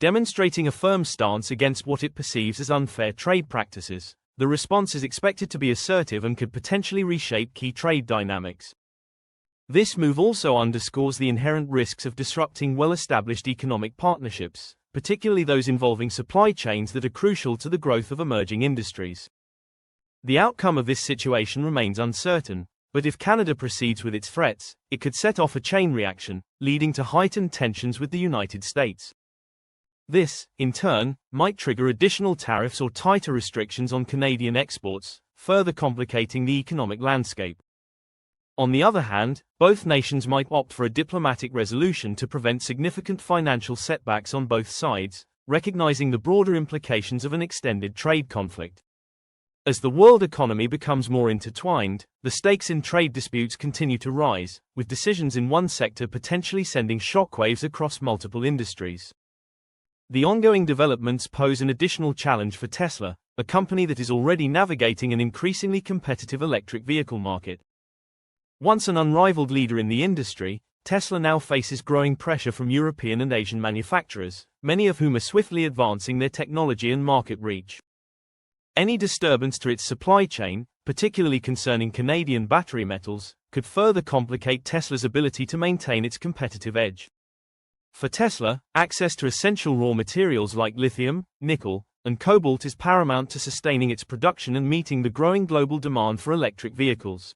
demonstrating a firm stance against what it perceives as unfair trade practices. The response is expected to be assertive and could potentially reshape key trade dynamics. This move also underscores the inherent risks of disrupting well-established economic partnerships, particularly those involving supply chains that are crucial to the growth of emerging industries. The outcome of this situation remains uncertain, but if Canada proceeds with its threats, it could set off a chain reaction, leading to heightened tensions with the United States. This, in turn, might trigger additional tariffs or tighter restrictions on Canadian exports, further complicating the economic landscape. On the other hand, both nations might opt for a diplomatic resolution to prevent significant financial setbacks on both sides, recognizing the broader implications of an extended trade conflict. As the world economy becomes more intertwined, the stakes in trade disputes continue to rise, with decisions in one sector potentially sending shockwaves across multiple industries. The ongoing developments pose an additional challenge for Tesla, a company that is already navigating an increasingly competitive electric vehicle market. Once an unrivaled leader in the industry, Tesla now faces growing pressure from European and Asian manufacturers, many of whom are swiftly advancing their technology and market reach. Any disturbance to its supply chain, particularly concerning Canadian battery metals, could further complicate Tesla's ability to maintain its competitive edge. For Tesla, access to essential raw materials like lithium, nickel, and cobalt is paramount to sustaining its production and meeting the growing global demand for electric vehicles.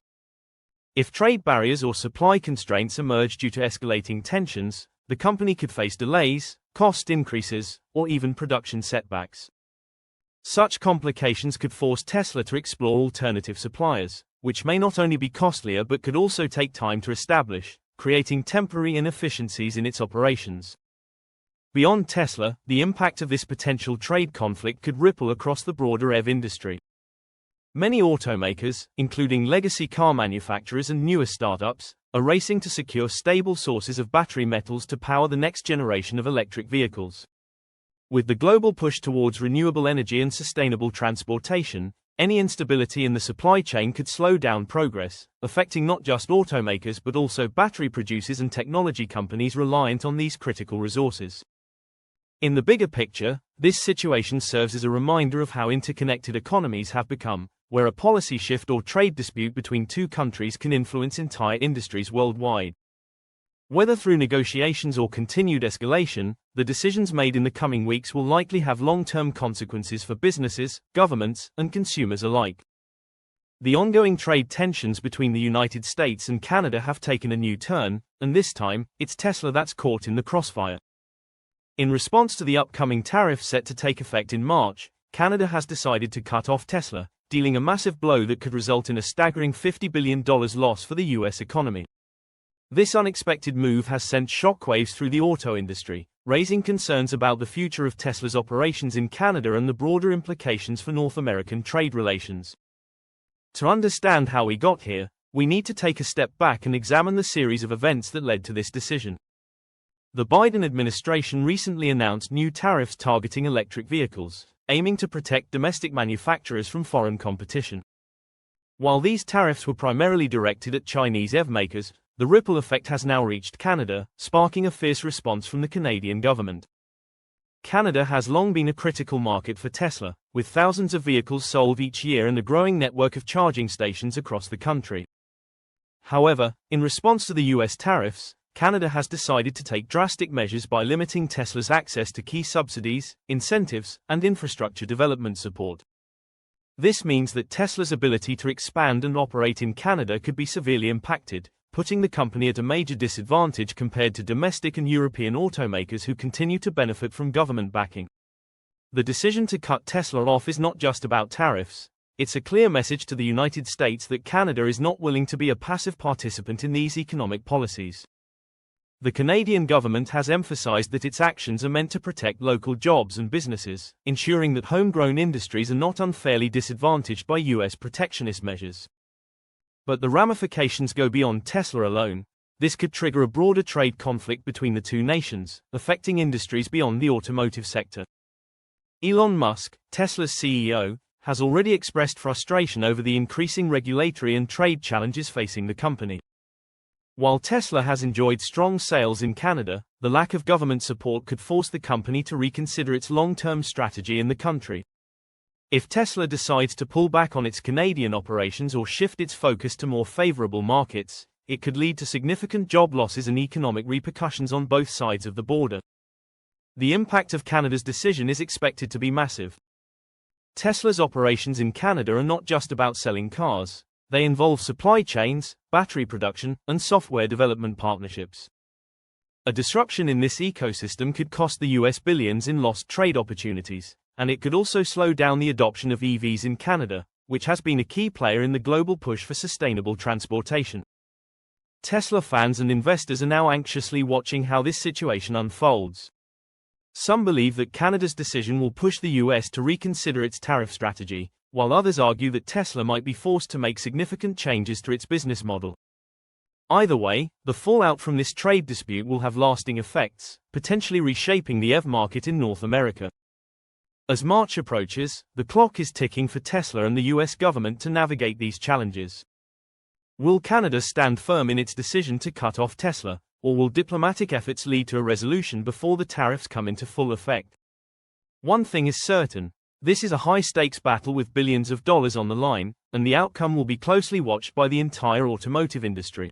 If trade barriers or supply constraints emerge due to escalating tensions, the company could face delays, cost increases, or even production setbacks. Such complications could force Tesla to explore alternative suppliers, which may not only be costlier but could also take time to establish, creating temporary inefficiencies in its operations. Beyond Tesla, the impact of this potential trade conflict could ripple across the broader EV industry. Many automakers, including legacy car manufacturers and newer startups, are racing to secure stable sources of battery metals to power the next generation of electric vehicles. With the global push towards renewable energy and sustainable transportation, any instability in the supply chain could slow down progress, affecting not just automakers but also battery producers and technology companies reliant on these critical resources. In the bigger picture, this situation serves as a reminder of how interconnected economies have become, where a policy shift or trade dispute between two countries can influence entire industries worldwide. Whether through negotiations or continued escalation, the decisions made in the coming weeks will likely have long-term consequences for businesses, governments, and consumers alike. The ongoing trade tensions between the United States and Canada have taken a new turn, and this time, it's Tesla that's caught in the crossfire. In response to the upcoming tariff set to take effect in March, Canada has decided to cut off Tesla, dealing a massive blow that could result in a staggering $50 billion loss for the U.S. economy. This unexpected move has sent shockwaves through the auto industry, raising concerns about the future of Tesla's operations in Canada and the broader implications for North American trade relations. To understand how we got here, we need to take a step back and examine the series of events that led to this decision. The Biden administration recently announced new tariffs targeting electric vehicles, aiming to protect domestic manufacturers from foreign competition. While these tariffs were primarily directed at Chinese EV makers, the ripple effect has now reached Canada, sparking a fierce response from the Canadian government. Canada has long been a critical market for Tesla, with thousands of vehicles sold each year and a growing network of charging stations across the country. However, in response to the U.S. tariffs, Canada has decided to take drastic measures by limiting Tesla's access to key subsidies, incentives, and infrastructure development support. This means that Tesla's ability to expand and operate in Canada could be severely impacted, putting the company at a major disadvantage compared to domestic and European automakers who continue to benefit from government backing. The decision to cut Tesla off is not just about tariffs, it's a clear message to the United States that Canada is not willing to be a passive participant in these economic policies. The Canadian government has emphasized that its actions are meant to protect local jobs and businesses, ensuring that homegrown industries are not unfairly disadvantaged by U.S. protectionist measures. But the ramifications go beyond Tesla alone. This could trigger a broader trade conflict between the two nations, affecting industries beyond the automotive sector. Elon Musk, Tesla's CEO, has already expressed frustration over the increasing regulatory and trade challenges facing the company. While Tesla has enjoyed strong sales in Canada, the lack of government support could force the company to reconsider its long-term strategy in the country. If Tesla decides to pull back on its Canadian operations or shift its focus to more favorable markets, it could lead to significant job losses and economic repercussions on both sides of the border. The impact of Canada's decision is expected to be massive. Tesla's operations in Canada are not just about selling cars. They involve supply chains, battery production, and software development partnerships. A disruption in this ecosystem could cost the US billions in lost trade opportunities, and it could also slow down the adoption of EVs in Canada, which has been a key player in the global push for sustainable transportation. Tesla fans and investors are now anxiously watching how this situation unfolds. Some believe that Canada's decision will push the US to reconsider its tariff strategy, while others argue that Tesla might be forced to make significant changes to its business model. Either way, the fallout from this trade dispute will have lasting effects, potentially reshaping the EV market in North America. As March approaches, the clock is ticking for Tesla and the US government to navigate these challenges. Will Canada stand firm in its decision to cut off Tesla, or will diplomatic efforts lead to a resolution before the tariffs come into full effect? One thing is certain. This is a high-stakes battle with billions of dollars on the line, and the outcome will be closely watched by the entire automotive industry.